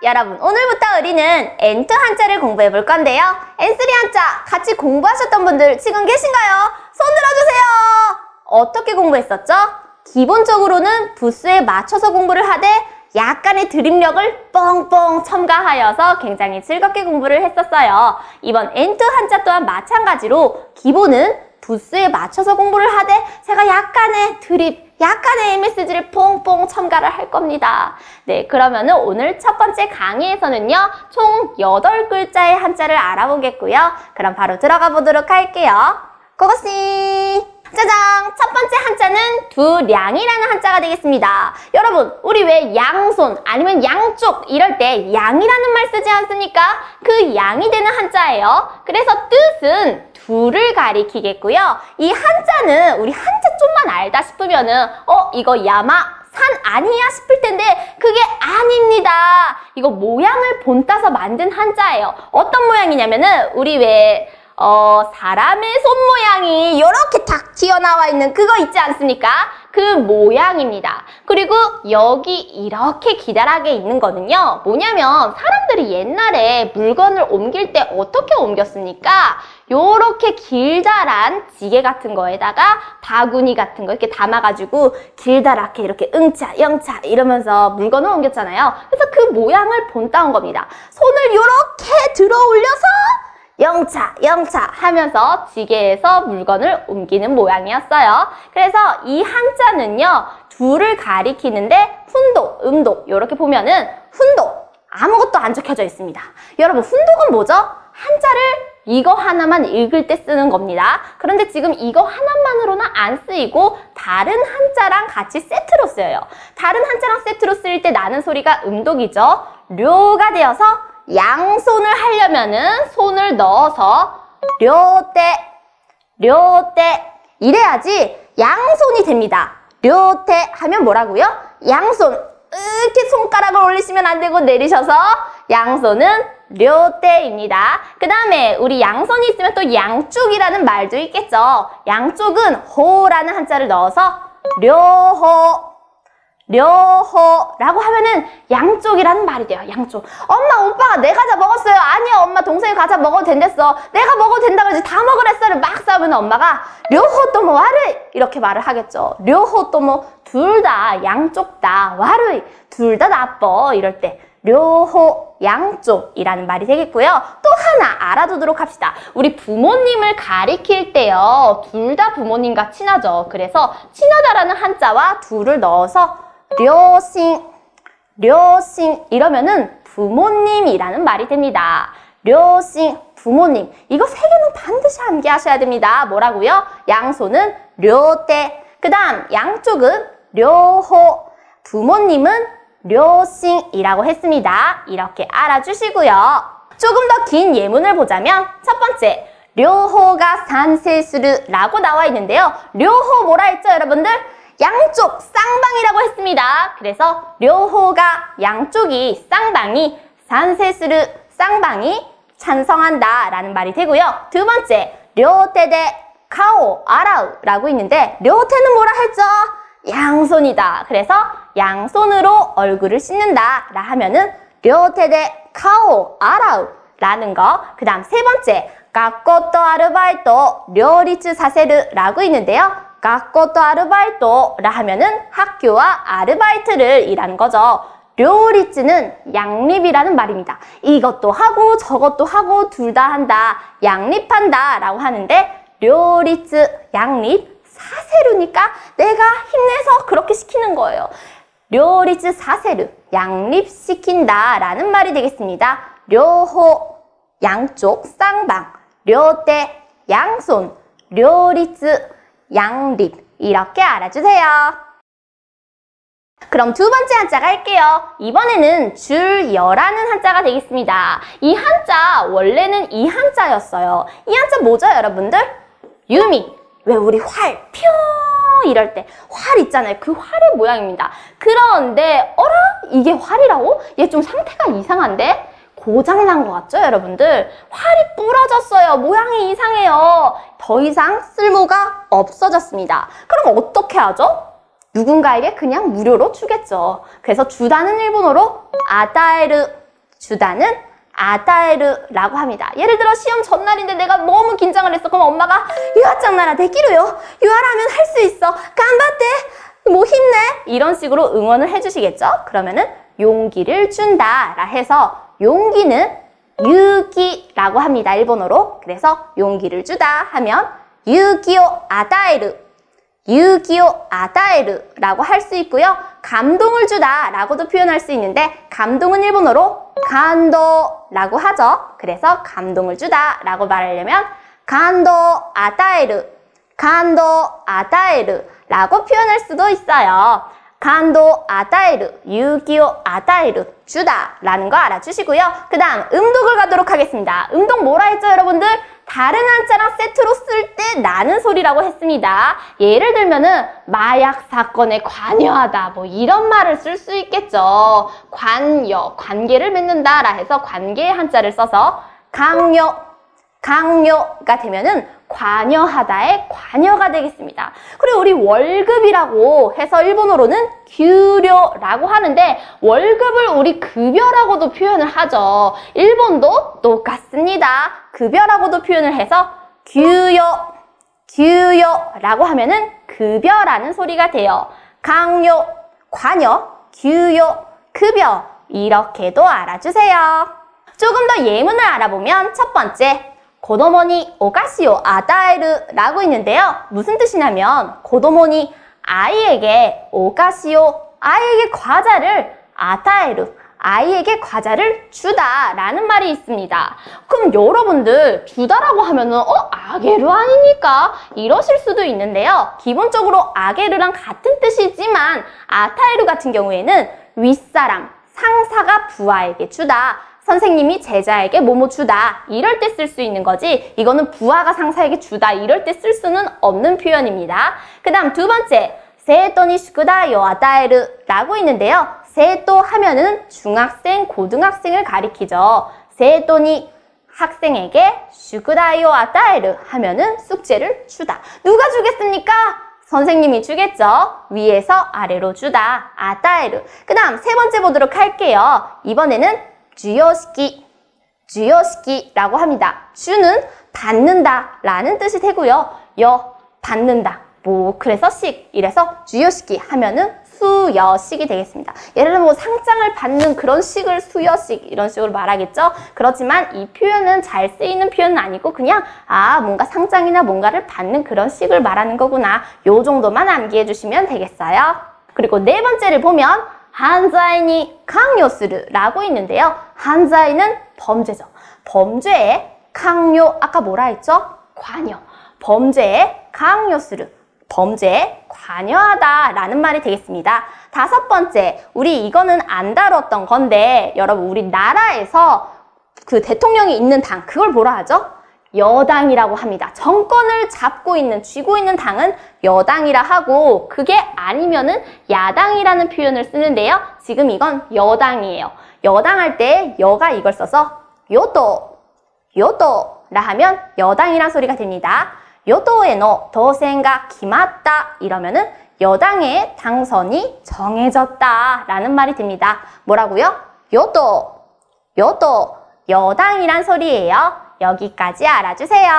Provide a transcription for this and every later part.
여러분, 오늘부터 우리는 N2 한자를 공부해 볼 건데요. N3 한자 같이 공부하셨던 분들 지금 계신가요? 손 들어주세요. 어떻게 공부했었죠? 기본적으로는 부수에 맞춰서 공부를 하되 약간의 드립력을 뻥뻥 첨가하여서 굉장히 즐겁게 공부를 했었어요. 이번 N2 한자 또한 마찬가지로 기본은 부수에 맞춰서 공부를 하되 제가 약간의 드립, 약간의 MSG를 뽕뽕 첨가를 할 겁니다. 네, 그러면은 오늘 첫 번째 강의에서는요, 총 8글자의 한자를 알아보겠고요. 그럼 바로 들어가 보도록 할게요. 고고씨! 짜잔! 첫 번째 한자는 두량이라는 한자가 되겠습니다. 여러분, 우리 왜 양손 아니면 양쪽 이럴 때 양이라는 말 쓰지 않습니까? 그 양이 되는 한자예요. 그래서 뜻은 두를 가리키겠고요. 이 한자는 우리 한자 좀만 알다 싶으면은 이거 야마 산 아니야 싶을 텐데 그게 아닙니다. 이거 모양을 본따서 만든 한자예요. 어떤 모양이냐면은 우리 왜 사람의 손 모양이 이렇게 탁 튀어나와 있는 그거 있지 않습니까? 그 모양입니다. 그리고 여기 이렇게 기다랗게 있는 거는요, 뭐냐면 사람들이 옛날에 물건을 옮길 때 어떻게 옮겼습니까? 요렇게 길다란 지게 같은 거에다가 바구니 같은 거 이렇게 담아가지고 길다랗게 이렇게 응차 영차 이러면서 물건을 옮겼잖아요. 그래서 그 모양을 본따온 겁니다. 손을 요렇게 들어 올려서 영차 영차 하면서 지게에서 물건을 옮기는 모양이었어요. 그래서 이 한자는요, 두를 가리키는데 훈독, 음독 이렇게 보면은 훈독, 아무것도 안 적혀져 있습니다. 여러분, 훈독은 뭐죠? 한자를 이거 하나만 읽을 때 쓰는 겁니다. 그런데 지금 이거 하나만으로는 안 쓰이고 다른 한자랑 같이 세트로 쓰여요. 다른 한자랑 세트로 쓰일 때 나는 소리가 음독이죠. 료가 되어서 양손을 하려면은 손을 넣어서 료떼, 료떼 이래야지 양손이 됩니다. 료떼 하면 뭐라고요? 양손, 이렇게 손가락을 올리시면 안 되고 내리셔서 양손은 료떼입니다. 그 다음에 우리 양손이 있으면 또 양쪽이라는 말도 있겠죠. 양쪽은 호라는 한자를 넣어서 료호, 료호라고 하면은 양쪽이라는 말이 돼요. 양쪽. 엄마, 오빠가 내 과자 먹었어요. 아니야, 엄마, 동생이 과자 먹어도 된댔어. 내가 먹어도 된다 그러지. 다 먹으랬어를 막 싸우면 엄마가 료호 또모 와르이 이렇게 말을 하겠죠. 료호 또모 둘 다, 양쪽 다 와르이 둘 다 나빠 이럴 때 료호 양쪽이라는 말이 되겠고요. 또 하나 알아두도록 합시다. 우리 부모님을 가리킬 때요, 둘 다 부모님과 친하죠. 그래서 친하다라는 한자와 둘을 넣어서 료싱, 료싱 이러면은 부모님이라는 말이 됩니다. 료싱, 부모님. 이거 세 개는 반드시 암기하셔야 됩니다. 뭐라고요? 양손은 료떼, 그 다음 양쪽은 료호, 부모님은 료싱이라고 했습니다. 이렇게 알아주시고요. 조금 더 긴 예문을 보자면 첫 번째, 료호가 산세스르라고 나와 있는데요. 료호 뭐라 했죠, 여러분들? 양쪽 쌍방이라고 했습니다. 그래서 료호가 양쪽이 쌍방이 산세스르 쌍방이 찬성한다 라는 말이 되고요. 두 번째, 료테데 카오 아라우라고 있는데 료테는 뭐라 했죠? 양손이다. 그래서 양손으로 얼굴을 씻는다 라 하면은 료테데 카오 아라우 라는 거. 그 다음 세 번째, 가꼬또 아르바이토 료리츠 사세르라고 있는데요. 가꼬또 아르바이토라 하면은 학교와 아르바이트를 일하는 거죠. 료리츠는 양립이라는 말입니다. 이것도 하고 저것도 하고 둘 다 한다, 양립한다 라고 하는데 료리츠, 양립, 사세르니까 내가 힘내서 그렇게 시키는 거예요. 료리츠 사세르, 양립시킨다 라는 말이 되겠습니다. 료호, 양쪽, 쌍방, 료떼, 양손, 료리츠, 양립 이렇게 알아주세요. 그럼 두 번째 한자가 할게요. 이번에는 줄여라는 한자가 되겠습니다. 이 한자 원래는 이 한자였어요. 이 한자 뭐죠, 여러분들? 유미. 왜 우리 활, 표 이럴 때 활 있잖아요. 그 활의 모양입니다. 그런데 어라? 이게 활이라고? 얘 좀 상태가 이상한데? 고장난 것 같죠, 여러분들? 활이 부러졌어요. 모양이 이상해요. 더 이상 쓸모가 없어졌습니다. 그럼 어떻게 하죠? 누군가에게 그냥 무료로 주겠죠. 그래서 주다는 일본어로 아다에르 주다는 아다에르라고 합니다. 예를 들어 시험 전날인데 내가 너무 긴장을 했어. 그럼 엄마가 유아짱나라 데키루요. 유아라면 할 수 있어. 간바떼. 뭐 힘내. 이런 식으로 응원을 해주시겠죠? 그러면은 용기를 준다 라 해서 용기는 유기라고 합니다. 일본어로. 그래서 용기를 주다 하면 유기오 아다에르, 유기오 아다에르 라고 할 수 있고요. 감동을 주다 라고도 표현할 수 있는데 감동은 일본어로 간도 라고 하죠. 그래서 감동을 주다 라고 말하려면 간도 아다에르, 간도 아다에르 라고 표현할 수도 있어요. 간도 아다에르, 유기오 아다에르, 주다 라는 거 알아주시고요. 그 다음 음독을 가도록 하겠습니다. 음독 뭐라 했죠, 여러분들? 다른 한자랑 세트로 쓸 때 나는 소리라고 했습니다. 예를 들면은 마약 사건에 관여하다 뭐 이런 말을 쓸 수 있겠죠. 관여, 관계를 맺는다 라 해서 관계의 한자를 써서 강요, 강요가 되면은 관여하다의 관여가 되겠습니다. 그리고 우리 월급이라고 해서 일본어로는 규료라고 하는데 월급을 우리 급여라고도 표현을 하죠. 일본도 똑같습니다. 급여라고도 표현을 해서 규요, 규요라고 하면은 급여라는 소리가 돼요. 강요, 관여, 규요, 급여 이렇게도 알아주세요. 조금 더 예문을 알아보면 첫 번째 고도모니 오가시오 아다에르 라고 있는데요. 무슨 뜻이냐면 고도모니 아이에게 오가시오 아이에게 과자를 아다에르 아이에게 과자를 주다 라는 말이 있습니다. 그럼 여러분들 주다라고 하면은 아게르 아닙니까? 이러실 수도 있는데요. 기본적으로 아게르랑 같은 뜻이지만 아타에르 같은 경우에는 윗사람, 상사가 부하에게 주다. 선생님이 제자에게 뭐뭐 주다 이럴 때 쓸 수 있는 거지 이거는 부하가 상사에게 주다 이럴 때 쓸 수는 없는 표현입니다. 그 다음 두 번째 세토니 슈쿠다요 아다에르 라고 있는데요. 세토 하면은 중학생, 고등학생을 가리키죠. 세토니 학생에게 슈쿠다요 아다에르 하면은 숙제를 주다. 누가 주겠습니까? 선생님이 주겠죠. 위에서 아래로 주다. 아다에르. 그 다음 세 번째 보도록 할게요. 이번에는 주요시키, 주요시키라고 합니다. 주는 받는다 라는 뜻이 되고요. 받는다. 뭐 그래서 식 이래서 주요시키 하면은 수여식이 되겠습니다. 예를 들면 뭐 상장을 받는 그런 식을 수여식 이런 식으로 말하겠죠. 그렇지만 이 표현은 잘 쓰이는 표현은 아니고 그냥 뭔가 상장이나 뭔가를 받는 그런 식을 말하는 거구나. 요 정도만 암기해 주시면 되겠어요. 그리고 네 번째를 보면 한자이니 강요스르 라고 있는데요. 한자이는 범죄죠. 범죄에 강요, 아까 뭐라 했죠? 관여. 범죄에 강요스르. 범죄에 관여하다 라는 말이 되겠습니다. 다섯 번째, 우리 이거는 안 다뤘던 건데 여러분 우리 나라에서 그 대통령이 있는 당 그걸 뭐라 하죠? 여당이라고 합니다. 정권을 잡고 있는, 쥐고 있는 당은 여당이라 하고 그게 아니면은 야당이라는 표현을 쓰는데요. 지금 이건 여당이에요. 여당 할 때 여가 이걸 써서 요도, 요도라 하면 여당이란 소리가 됩니다. 요도의 도생가 기맞다 이러면은 여당의 당선이 정해졌다 라는 말이 됩니다. 뭐라고요? 요도, 요도, 여당이란 소리예요. 여기까지 알아주세요.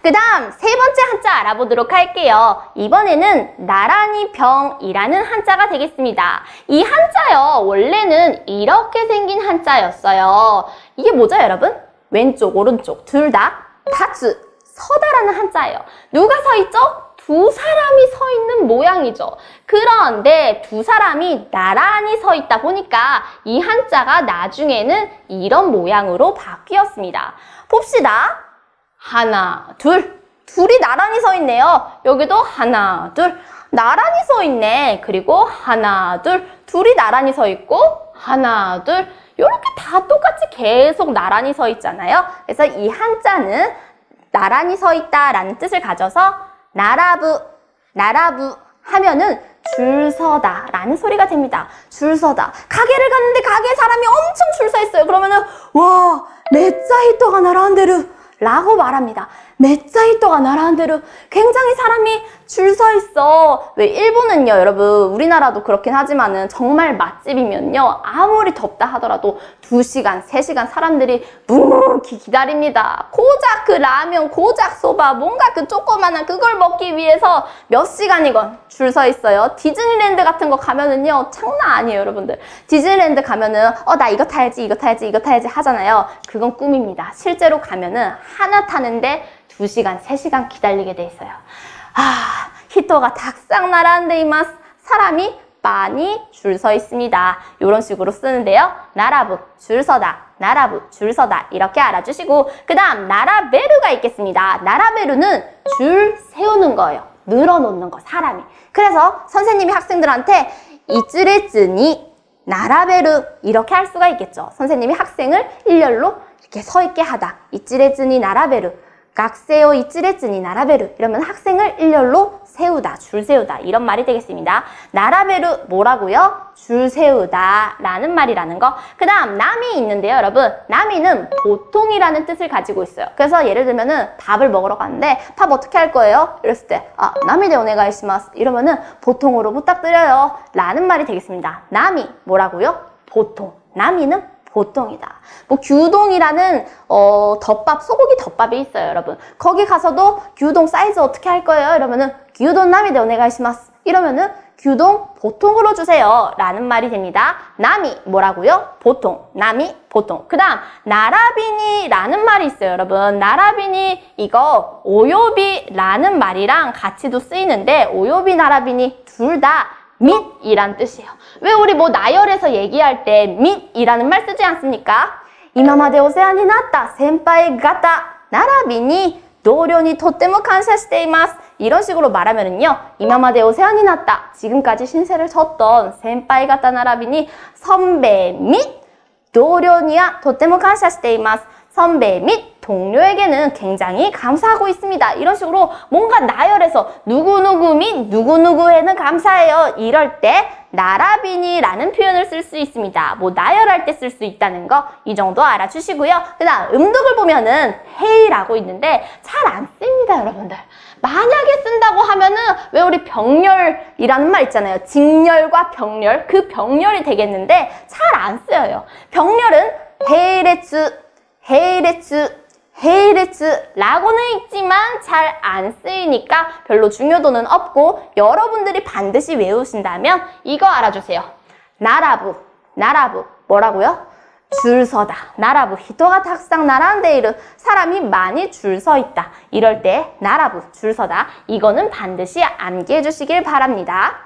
그 다음 세 번째 한자 알아보도록 할게요. 이번에는 나란히 병이라는 한자가 되겠습니다. 이 한자요 원래는 이렇게 생긴 한자였어요. 이게 뭐죠 여러분? 왼쪽 오른쪽 둘 다 타츠 서다라는 한자예요. 누가 서 있죠? 두 사람이 서 있는 모양이죠. 그런데 두 사람이 나란히 서 있다 보니까 이 한자가 나중에는 이런 모양으로 바뀌었습니다. 봅시다. 하나, 둘. 둘이 나란히 서 있네요. 여기도 하나, 둘. 나란히 서 있네. 그리고 하나, 둘. 둘이 나란히 서 있고 하나, 둘. 이렇게 다 똑같이 계속 나란히 서 있잖아요. 그래서 이 한자는 나란히 서 있다라는 뜻을 가져서 나라부, 나라부 하면은 줄 서다 라는 소리가 됩니다. 줄 서다. 가게를 갔는데 가게에 사람이 엄청 줄 서 있어요. 그러면은 와, 메짜 히토가 나란데르 라고 말합니다. 메짜 히토가 나라는데로 굉장히 사람이 줄 서 있어. 왜 일본은요, 여러분, 우리나라도 그렇긴 하지만은 정말 맛집이면요, 아무리 덥다 하더라도 2시간, 3시간 사람들이 묵묵히 기다립니다. 고작 그 라면, 고작 소바, 뭔가 그 조그만한 그걸 먹기 위해서 몇 시간이건 줄 서 있어요. 디즈니랜드 같은 거 가면은요, 장난 아니에요, 여러분들. 디즈니랜드 가면은 나 이거 타야지, 이거 타야지, 이거 타야지 하잖아요. 그건 꿈입니다. 실제로 가면은 하나 타는데 2시간, 3시간 기다리게 돼 있어요. 히토가 탁상 나라는데 이마스. 사람이 많이 줄 서 있습니다. 이런 식으로 쓰는데요. 나라부, 줄 서다, 나라부, 줄 서다 이렇게 알아주시고, 그 다음 나라베루가 있겠습니다. 나라베루는 줄 세우는 거예요. 늘어놓는 거, 사람이. 그래서 선생님이 학생들한테 이츠레츠니 나라베루 이렇게 할 수가 있겠죠. 선생님이 학생을 일렬로 이렇게 서 있게 하다. 이츠레츠니 나라베루. 각세요 이츠레츠니 나라베루. 이러면 학생을 일렬로 세우다, 줄 세우다 이런 말이 되겠습니다. 나라베루 뭐라고요? 줄 세우다 라는 말이라는 거. 그 다음 남이 있는데요, 여러분. 남이는 보통이라는 뜻을 가지고 있어요. 그래서 예를 들면은 밥을 먹으러 갔는데 밥 어떻게 할 거예요? 이랬을 때 남이데 오네가이시마스 이러면은 보통으로 부탁드려요 라는 말이 되겠습니다. 남이 뭐라고요? 보통. 남이는 보통이다. 뭐 규동이라는 덮밥, 소고기 덮밥이 있어요, 여러분. 거기 가서도 규동 사이즈 어떻게 할 거예요? 이러면은 규동 남이데 오네가이시마스. 이러면은 규동 보통으로 주세요 라는 말이 됩니다. 남이 뭐라고요? 보통. 남이 보통. 그 다음 나라비니 라는 말이 있어요, 여러분. 나라비니 이거 오요비라는 말이랑 같이도 쓰이는데 오요비 나라비니 둘 다 밑이란 뜻이에요. 왜 우리 뭐 나열해서 얘기할 때 밑이라는 말 쓰지 않습니까? 이마마데 오세아니 나타 센파이 가타 나라비니 노련이 토테모 감사시테 이마스. 이런 식으로 말하면은요, 이마마데 오세아니 나타 지금까지 신세를 졌던 센파이 가타 나라비니 선배 및 노련이야 토테모 감사시테 이마스. 선배 및 동료에게는 굉장히 감사하고 있습니다. 이런 식으로 뭔가 나열해서 누구누구 및 누구누구에는 감사해요. 이럴 때 나라비니라는 표현을 쓸 수 있습니다. 뭐 나열할 때 쓸 수 있다는 거 이 정도 알아주시고요. 그 다음 음독을 보면은 헤이라고 있는데 잘 안 씁니다, 여러분들. 만약에 쓴다고 하면은 왜 우리 병렬이라는 말 있잖아요. 직렬과 병렬, 그 병렬이 되겠는데 잘 안 쓰여요. 병렬은 헤이레츠, 헤이레츠, 헤이레츠라고는 있지만 잘 안 쓰이니까 별로 중요도는 없고, 여러분들이 반드시 외우신다면 이거 알아주세요. 나라부, 나라부 뭐라고요? 줄 서다. 나라부, 히토가 탁상 나란데이르. 사람이 많이 줄 서 있다. 이럴 때 나라부, 줄 서다. 이거는 반드시 암기해 주시길 바랍니다.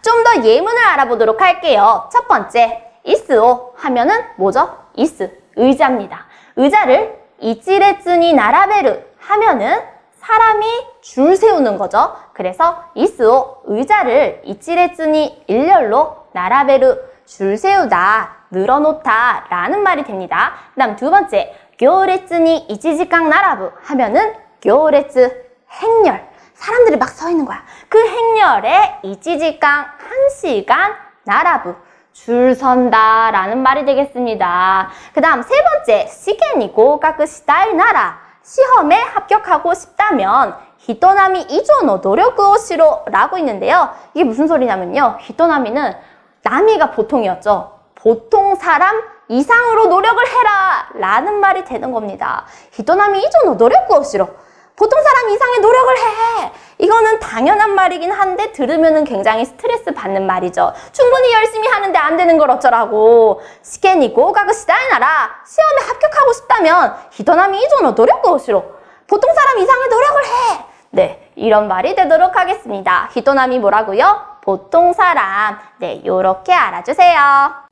좀 더 예문을 알아보도록 할게요. 첫 번째, 이스오 하면은 뭐죠? 이스, 의자입니다. 의자를 이치레츠니 나라베루 하면은 사람이 줄 세우는 거죠. 그래서 이스오, 의자를 이치레츠니 일렬로 나라베루, 줄 세우다, 늘어놓다 라는 말이 됩니다. 그 다음 두 번째, 교레츠니 이치지강 나라부 하면은 교레츠, 행렬. 사람들이 막 서 있는 거야. 그 행렬에 이치지강, 1시간, 나라부, 줄 선다 라는 말이 되겠습니다. 그 다음 세 번째, 시계니 고가쿠 시타이 나라. 시험에 합격하고 싶다면 히토나미 이조노 노력을 오시로 라고 있는데요. 이게 무슨 소리냐면요, 히토나미는 나미가 보통이었죠. 보통 사람 이상으로 노력을 해라 라는 말이 되는 겁니다. 히토나미 이조노 노력을 오시로. 보통 사람 이상의 노력을 해. 이거는 당연한 말이긴 한데 들으면은 굉장히 스트레스 받는 말이죠. 충분히 열심히 하는데 안 되는 걸 어쩌라고. 시계니 고가쿠 시다이 나라. 시험에 합격하고 싶다면 히토나미 이조노 노력을 오시로. 보통 사람 이상의 노력을 해. 네, 이런 말이 되도록 하겠습니다. 히토나미 뭐라고요? 보통 사람. 네, 요렇게 알아주세요.